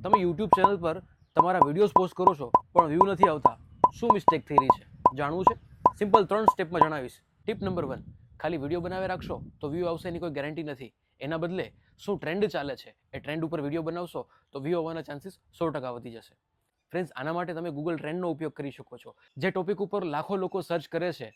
તમે YouTube channel પર તમારા વિડીયોઝ પોસ્ટ કરો છો પણ વ્યૂ નથી આવતા. શું મિસ્ટેક થઈ રહી છે જાણવું છે? સિમ્પલ 3 સ્ટેપમાં જણાવીશ. ટીપ નંબર 1, ખાલી વિડીયો બનાવી રાખશો તો વ્યૂ આવશે એની કોઈ ગેરંટી નથી. એના બદલે શું ટ્રેન્ડ ચાલે છે એ ટ્રેન્ડ ઉપર વિડીયો બનાવશો તો વ્યૂ આવવાના ચાન્સીસ 100% વધી જશે. ફ્રેન્ડ્સ, આના માટે તમે ગૂગલ ટ્રેન્ડનો ઉપયોગ કરી શકો છો. જે ટોપિક ઉપર લાખો લોકો સર્ચ કરે છે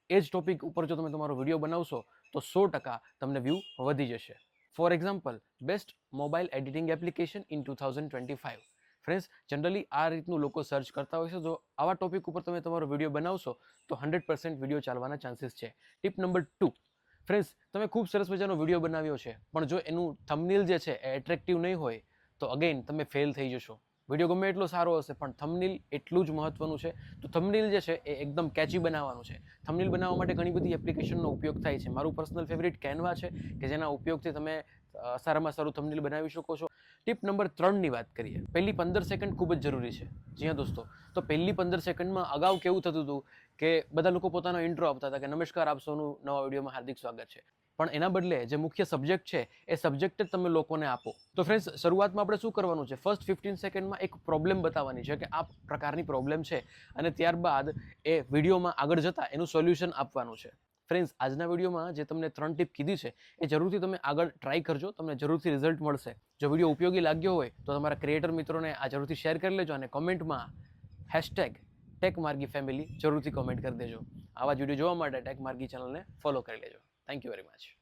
એ જ ટોપિક ઉપર જો તમે તમારો વિડીયો બનાવશો તો 100% તમને વ્યૂ વધી જશે. For example, best mobile editing application in 2025. Friends, generally આ રીતનું લોકો સર્ચ કરતા હોય છે. જો આવા ટોપિક ઉપર તમે તમારો વિડીયો બનાવશો તો 100% વિડીયો ચાલવાના ચાન્સીસ છે. ટીપ નંબર 2, ફ્રેન્ડ્સ, તમે ખૂબ સરસ મજાનો વિડીયો બનાવ્યો છે પણ જો એનું થંબનેલ જે છે એ એટ્રેક્ટિવ નહીં હોય તો અગેન તમે ફેલ થઈ જશો. વિડીયો ગમે એટલો સારો હશે પણ થંબનેલ એટલું જ મહત્વનું છે. તો થંબનેલ જે છે એ એકદમ કેચી બનાવવાનું છે. થંબનેલ બનાવવા માટે ઘણી બધી એપ્લિકેશનનો ઉપયોગ થાય છે. મારું પર્સનલ ફેવરિટ કેનવા છે કે જેના ઉપયોગથી તમે સારામાં સારું થંબનેલ બનાવી શકો છો. ટીપ નંબર 3ની વાત કરીએ. પહેલી 15 સેકન્ડ ખૂબ જ જરૂરી છે. જી હા દોસ્તો, તો પહેલી 15 સેકન્ડમાં અગાઉ કેવું થતું હતું કે બધા લોકો પોતાનો ઇન્ટ્રો આપતા હતા કે નમસ્કાર, આપ સૌનું નવા વિડીયોમાં હાર્દિક સ્વાગત છે. પણ એના બદલે જે મુખ્ય સબ્જેક્ટ છે એ સબ્જેક્ટ જ તમે લોકોને આપો. તો ફ્રેન્ડ્સ, શરૂઆતમાં આપણે શું કરવાનું છે? ફર્સ્ટ 15 સેકન્ડમાં એક પ્રોબ્લેમ બતાવવાની છે કે આ પ્રકારની પ્રોબ્લેમ છે અને ત્યારબાદ એ વિડીયોમાં આગળ જતા એનું સોલ્યુશન આપવાનું છે. ફ્રેન્ડ્સ, આજના વિડીયોમાં જે તમને 3 ટીપ કીધી છે એ જરૂરથી તમે આગળ ટ્રાય કરજો. તમને જરૂરથી રિઝલ્ટ મળશે. જો વિડીયો ઉપયોગી લાગ્યો હોય તો તમારા ક્રિએટર મિત્રોને આ જરૂરથી શેર કરી લેજો અને કોમેન્ટમાં #ટેકમાર્ગીફેમિલી જરૂરથી કોમેન્ટ કરી દેજો. આવા જ વિડીયો જોવા માટે ટેકમાર્ગી ચેનલને ફોલો કરી લેજો. Thank you very much.